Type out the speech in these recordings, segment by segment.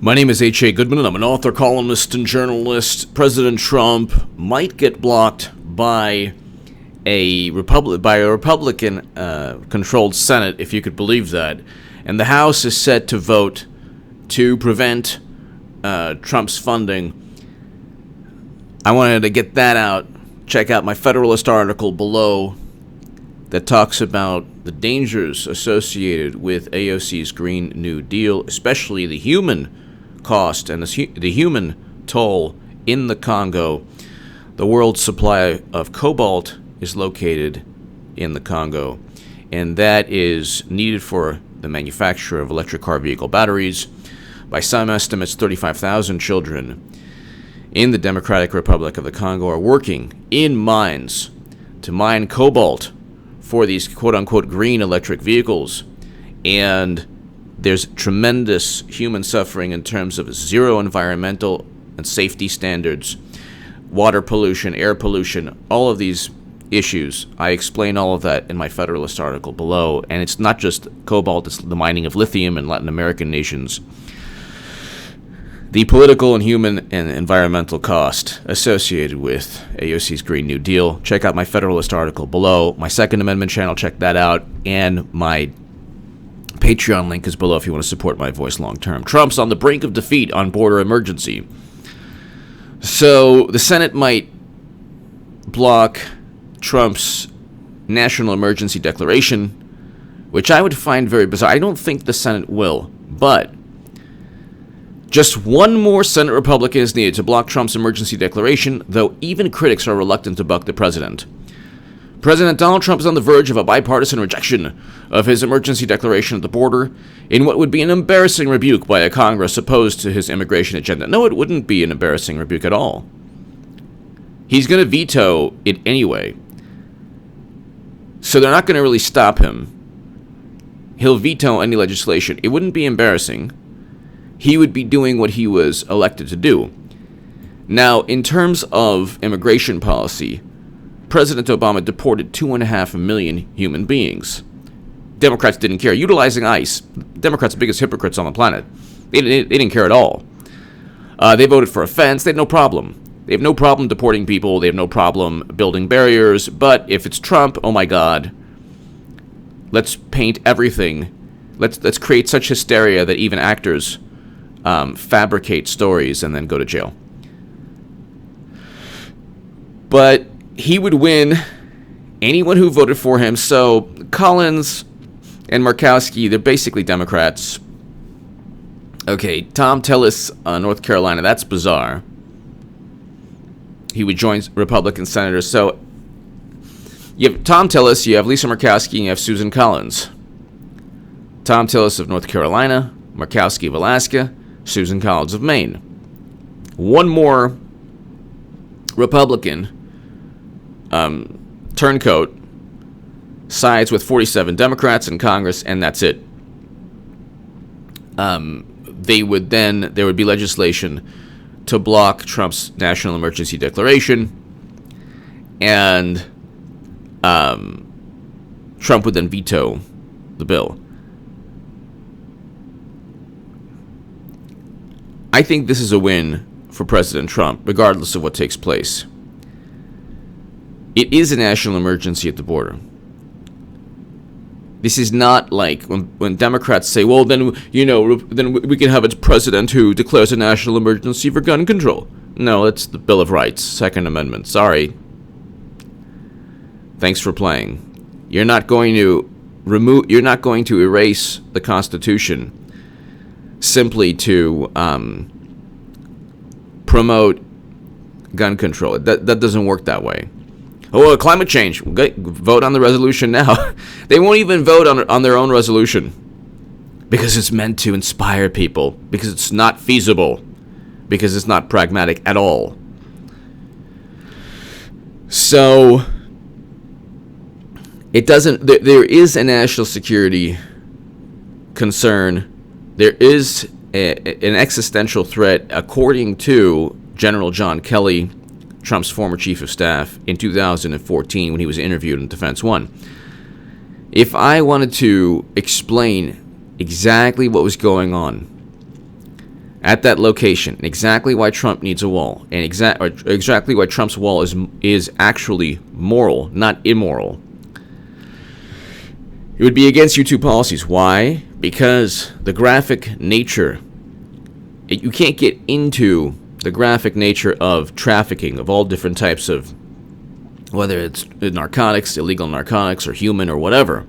My name is H.A. Goodman, and I'm an author, columnist, and journalist. President Trump might get blocked by a Republican-controlled Senate, if you could believe that. And the House is set to vote to prevent Trump's funding. I wanted to get that out. Check out my Federalist article below that talks about the dangers associated with AOC's Green New Deal, especially the human cost and the human toll in the Congo. The world's supply of cobalt is located in the Congo, and that is needed for the manufacture of electric car vehicle batteries. By some estimates, 35,000 children in the Democratic Republic of the Congo are working in mines to mine cobalt for these quote-unquote green electric vehicles. And there's tremendous human suffering in terms of zero environmental and safety standards, water pollution, air pollution, all of these issues. I explain all of that in my Federalist article below. And it's not just cobalt, it's the mining of lithium in Latin American nations. The political and human and environmental cost associated with AOC's Green New Deal. Check out my Federalist article below. My Second Amendment channel, check that out. And my Patreon link is below if you want to support my voice long term. Trump's on the brink of defeat on border emergency. So the Senate might block Trump's national emergency declaration, which I would find very bizarre. I don't think the Senate will, but just one more Senate Republican is needed to block Trump's emergency declaration, though even critics are reluctant to buck the president. President Donald Trump is on the verge of a bipartisan rejection of his emergency declaration at the border in what would be an embarrassing rebuke by a Congress opposed to his immigration agenda. No, it wouldn't be an embarrassing rebuke at all. He's going to veto it anyway. So they're not going to really stop him. He'll veto any legislation. It wouldn't be embarrassing. He would be doing what he was elected to do. Now, in terms of immigration policy, President Obama deported 2.5 million human beings. Democrats didn't care. Utilizing ICE, Democrats' biggest hypocrites on the planet. They didn't care at all. They voted for a fence. They had no problem. They have no problem deporting people. They have no problem building barriers. But if it's Trump, oh my God, let's paint everything. Let's create such hysteria that even actors fabricate stories and then go to jail. But he would win anyone who voted for him. So Collins and Murkowski, they're basically Democrats. Okay, Tom Tillis, North Carolina, that's bizarre. He would join Republican senators. So you have Tom Tillis, you have Lisa Murkowski, and you have Susan Collins. Tom Tillis of North Carolina, Murkowski of Alaska, Susan Collins of Maine. One more Republican turncoat sides with 47 Democrats in Congress, and that's it. There would be legislation to block Trump's national emergency declaration, and Trump would then veto the bill. I think this is a win for President Trump, regardless of what takes place. It is a national emergency at the border. This is not like when Democrats say, well, then we can have a president who declares a national emergency for gun control. No, it's the Bill of Rights, Second Amendment. Sorry. Thanks for playing. You're not going to erase the Constitution simply to promote gun control. That doesn't work that way. Oh, climate change. Vote on the resolution now. They won't even vote on their own resolution because it's meant to inspire people, because it's not feasible, because it's not pragmatic at all. So it doesn't. There is a national security concern. There is an existential threat, according to General John Kelly, Trump's former chief of staff, in 2014 when he was interviewed on Defense One. If I wanted to explain exactly what was going on, at that location, and exactly why Trump needs a wall, and exactly why Trump's wall is actually moral, not immoral. It would be against YouTube policies. Why? Because the graphic nature, you can't get into the graphic nature of trafficking of all different types of, whether it's narcotics, illegal narcotics, or human, or whatever.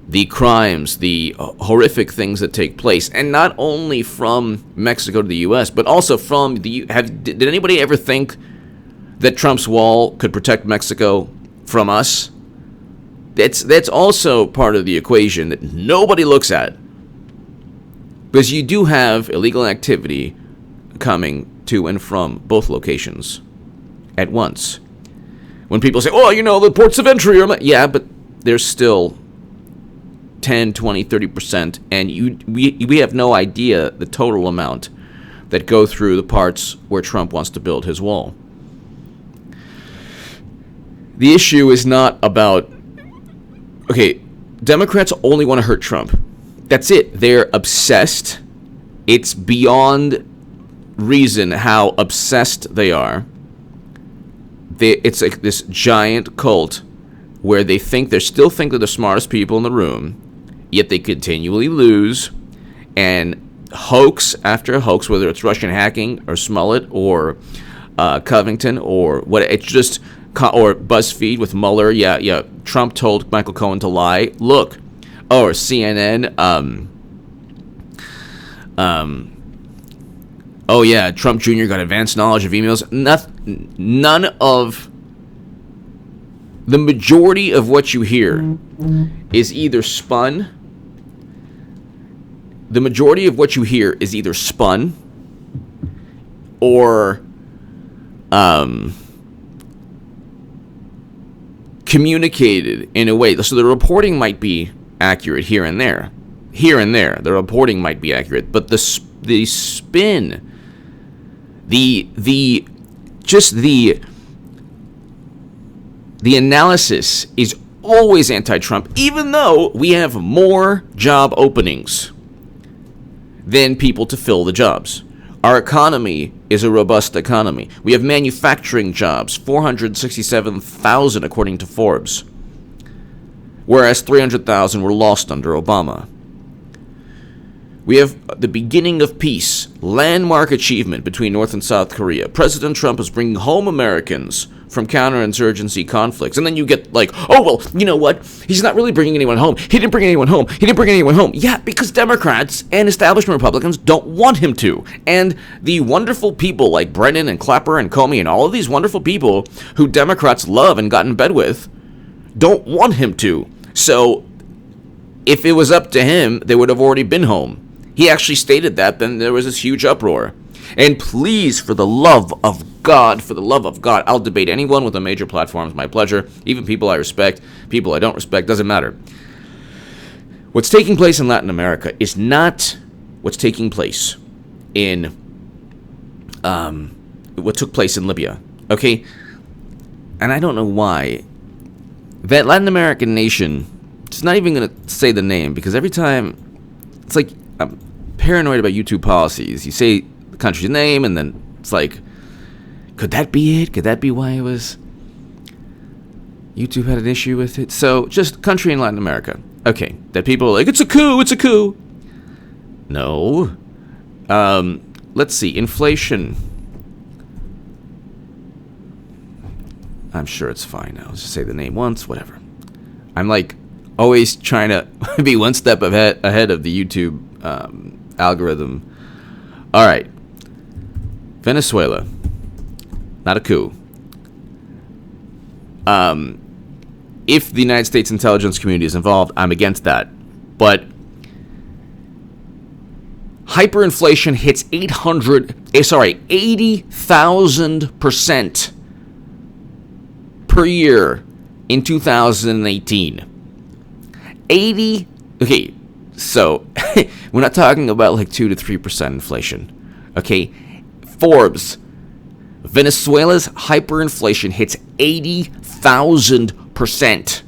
The crimes, the horrific things that take place, and not only from Mexico to the U.S., but also from the. Did anybody ever think that Trump's wall could protect Mexico from us? That's also part of the equation that nobody looks at, because you do have illegal activity coming to and from both locations at once. When people say, "Oh, the ports of entry are," yeah, but there's still 10, 20, 30%, and we have no idea the total amount that go through the parts where Trump wants to build his wall. The issue is not about, okay, Democrats only want to hurt Trump. That's it. They're obsessed. It's beyond reason how obsessed they are. It's like this giant cult where they still think they're the smartest people in the room, yet they continually lose, and hoax after hoax, whether it's Russian hacking or Smollett or Covington or what, it's just, or BuzzFeed with Mueller. Yeah. Trump told Michael Cohen to lie. Look, or CNN. Oh yeah, Trump Jr. got advanced knowledge of emails. None of the majority of what you hear is either spun. The majority of what you hear is either spun or communicated in a way. So the reporting might be accurate here and there. The reporting might be accurate, but the spin, the analysis is always anti-Trump, even though we have more job openings than people to fill the jobs. Our economy is a robust economy. We have manufacturing jobs, 467,000 according to Forbes, whereas 300,000 were lost under Obama. We have the beginning of peace, landmark achievement between North and South Korea. President Trump is bringing home Americans from counterinsurgency conflicts. And then you get like, oh, well, you know what? He's not really bringing anyone home. He didn't bring anyone home. Yeah, because Democrats and establishment Republicans don't want him to. And the wonderful people like Brennan and Clapper and Comey and all of these wonderful people who Democrats love and got in bed with don't want him to. So if it was up to him, they would have already been home. He actually stated that, then there was this huge uproar. And please, for the love of God, I'll debate anyone with a major platform. It's my pleasure. Even people I respect, people I don't respect, doesn't matter. What's taking place in Latin America is not what's taking place in what took place in Libya, okay? And I don't know why. That Latin American nation, it's not even going to say the name, because every time, it's like, I'm paranoid about YouTube policies. You say the country's name, and then it's like, could that be it? Could that be why it was? YouTube had an issue with it. So, just country in Latin America. Okay, that people are like, it's a coup. No. Let's see, inflation. I'm sure it's fine now. Let's just say the name once, whatever. I'm like always trying to be one step ahead of the YouTube algorithm. All right. Venezuela. Not a coup. If the United States intelligence community is involved, I'm against that. But hyperinflation hits 80,000% per year in 2018. Okay, so we're not talking about like 2 to 3% inflation. Okay, Forbes, Venezuela's hyperinflation hits 80,000%.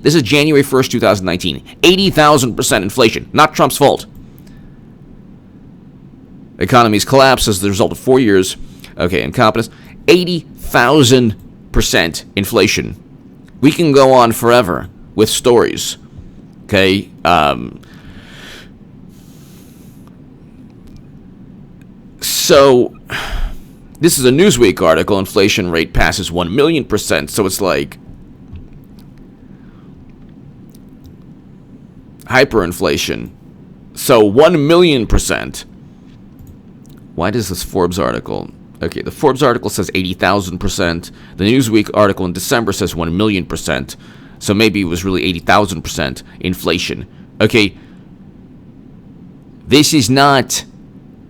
This is January 1st, 2019. 80,000% inflation. Not Trump's fault. Economies collapse as the result of 4 years, incompetence. 80,000% inflation. We can go on forever with stories. Okay. So, this is a Newsweek article. Inflation rate passes 1,000,000%. So it's like hyperinflation. So 1,000,000%. Why does this Forbes article? Okay, the Forbes article says 80,000%. The Newsweek article in December says 1,000,000%. So maybe it was really 80,000% inflation. Okay, this is not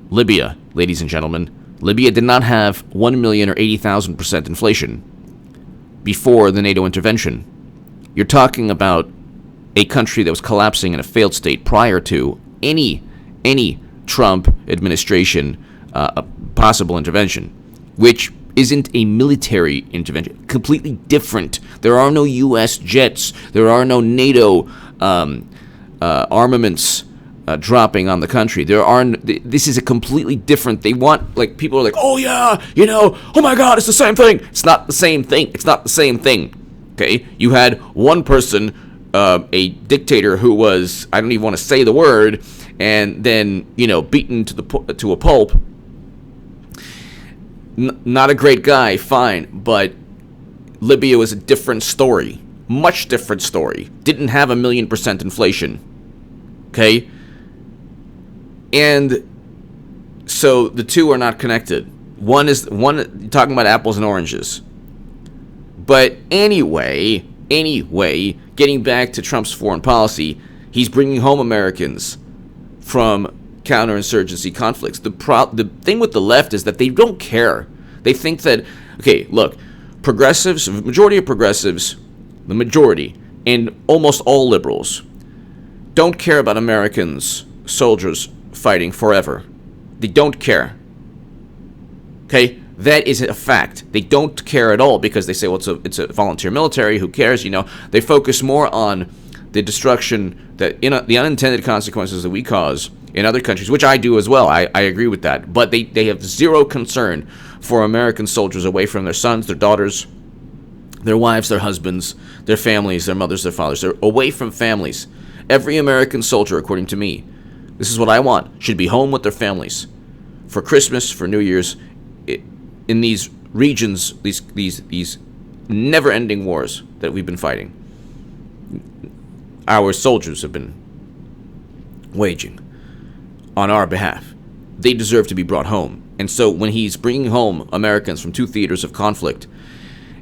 Libya, ladies and gentlemen. Libya did not have 1,000,000 or 80,000% inflation before the NATO intervention. You're talking about a country that was collapsing in a failed state prior to any Trump administration possible intervention, which isn't a military intervention. Completely different. There are no U.S. jets. There are no NATO armaments dropping on the country. This is a completely different. They want, like, people are like, oh yeah, oh my God, it's the same thing. It's not the same thing. It's not the same thing. Okay, you had one person, a dictator who was, I don't even want to say the word, and then beaten to a pulp. Not a great guy, fine, but Libya was a different story, much different story. Didn't have 1,000,000% inflation. Okay. And so the two are not connected. One talking about apples and oranges. But anyway, getting back to Trump's foreign policy, he's bringing home Americans from counterinsurgency conflicts. The thing with the left is that they don't care. They think that, okay, look, progressives, majority of progressives, the majority, and almost all liberals don't care about Americans, soldiers fighting forever. They don't care. Okay? That is a fact. They don't care at all because they say, well, it's a volunteer military. Who cares? They focus more on the destruction, that the unintended consequences that we cause in other countries, which I do as well. I agree with that. But they have zero concern for American soldiers away from their sons, their daughters, their wives, their husbands, their families, their mothers, their fathers. They're away from families. Every American soldier, according to me, this is what I want, should be home with their families for Christmas, for New Year's, in these regions, these never-ending wars that we've been fighting. Our soldiers have been waging on our behalf. They deserve to be brought home. And so when he's bringing home Americans from two theaters of conflict,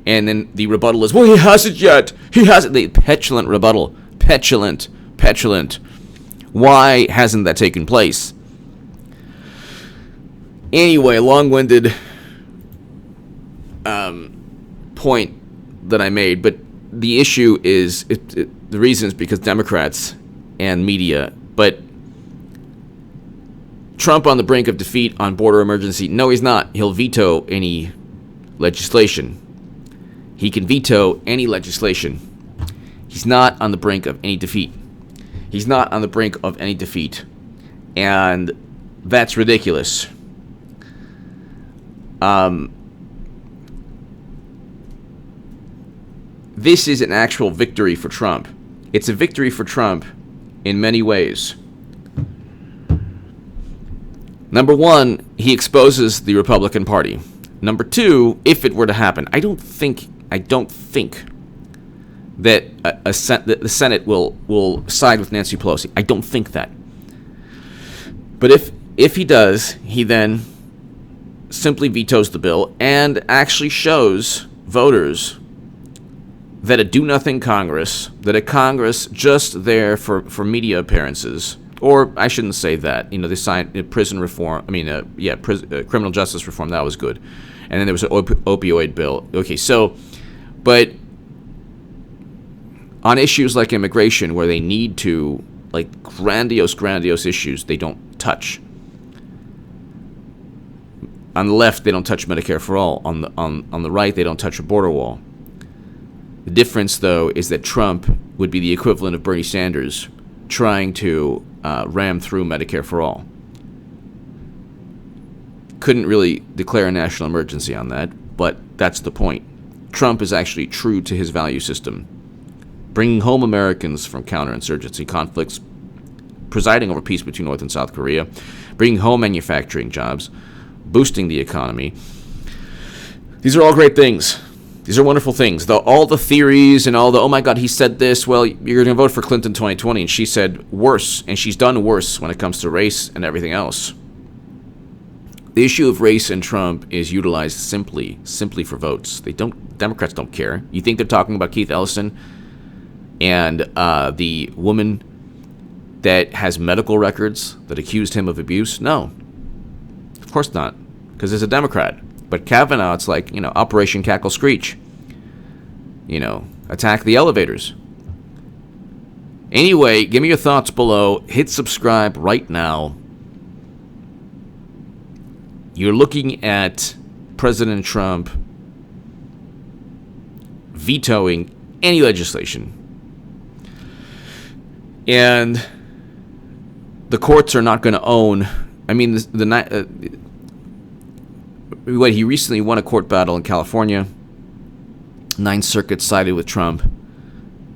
and then the rebuttal is, well, he hasn't yet. He hasn't. The petulant rebuttal. Petulant. Why hasn't that taken place? Anyway, long-winded point that I made, but the issue is, the reason is because Democrats and media, but Trump on the brink of defeat on border emergency. No, he's not. He'll veto any legislation. He can veto any legislation. He's not on the brink of any defeat. He's not on the brink of any defeat. And that's ridiculous. This is an actual victory for Trump. It's a victory for Trump in many ways. Number one, he exposes the Republican Party. Number two, if it were to happen, I don't think that the Senate will side with Nancy Pelosi. I don't think that. But if he does, he then simply vetoes the bill and actually shows voters that a do-nothing Congress, that a Congress just there for media appearances, or I shouldn't say that. They signed prison reform. Criminal justice reform. That was good. And then there was an opioid bill. Okay, so, but on issues like immigration, where they need to, like grandiose issues, they don't touch. On the left, they don't touch Medicare for all. On the right, they don't touch a border wall. The difference, though, is that Trump would be the equivalent of Bernie Sanders trying to ram through Medicare for all. couldn't really declare a national emergency on that, but that's the point. Trump is actually true to his value system, bringing home Americans from counterinsurgency conflicts, presiding over peace between North and South Korea, bringing home manufacturing jobs, boosting the economy. These are all great things. These are wonderful things. All the theories and all the, oh my God, he said this, well, you're going to vote for Clinton 2020, and she said worse, and she's done worse when it comes to race and everything else. The issue of race and Trump is utilized simply for votes. Democrats don't care. You think they're talking about Keith Ellison and the woman that has medical records that accused him of abuse? No, of course not, because he's a Democrat. But Kavanaugh, it's like, Operation Cackle Screech. Attack the elevators. Anyway, give me your thoughts below. Hit subscribe right now. You're looking at President Trump vetoing any legislation. And the courts are not going to own. I mean, he recently won a court battle in California. Ninth Circuit sided with Trump.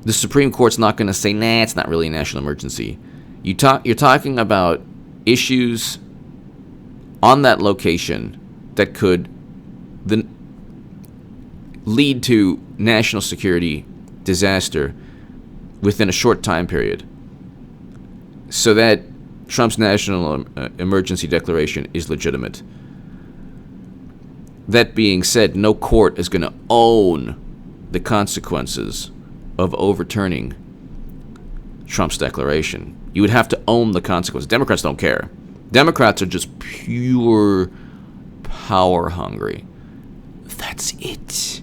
The Supreme Court's not going to say, nah, it's not really a national emergency. You're talking about issues on that location that could then lead to national security disaster within a short time period. So that Trump's national emergency declaration is legitimate. That being said, no court is going to own the consequences of overturning Trump's declaration. You would have to own the consequences. Democrats don't care. Democrats are just pure power hungry. That's it.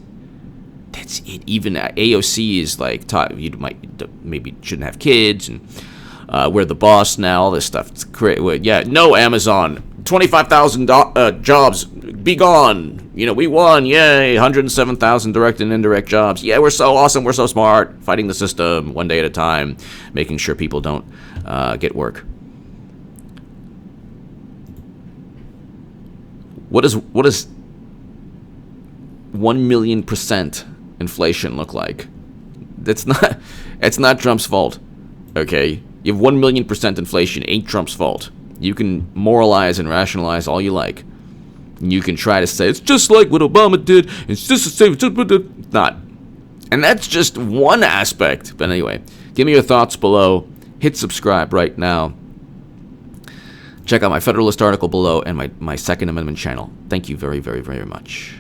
Even AOC is like, you maybe shouldn't have kids, and we're the boss now. All this stuff. It's great. Yeah, no Amazon. 25,000 jobs. Be gone. We won. Yay. 107,000 direct and indirect jobs. Yeah, we're so awesome. We're so smart. Fighting the system one day at a time, making sure people don't get work. What does 1,000,000% inflation look like? It's not Trump's fault. Okay? You have 1,000,000% inflation. Ain't Trump's fault. You can moralize and rationalize all you like. You can try to say it's just like what Obama did. It's just the same. It's not. And that's just one aspect. But anyway, give me your thoughts below. Hit subscribe right now. Check out my Federalist article below and my Second Amendment channel. Thank you very, very, very much.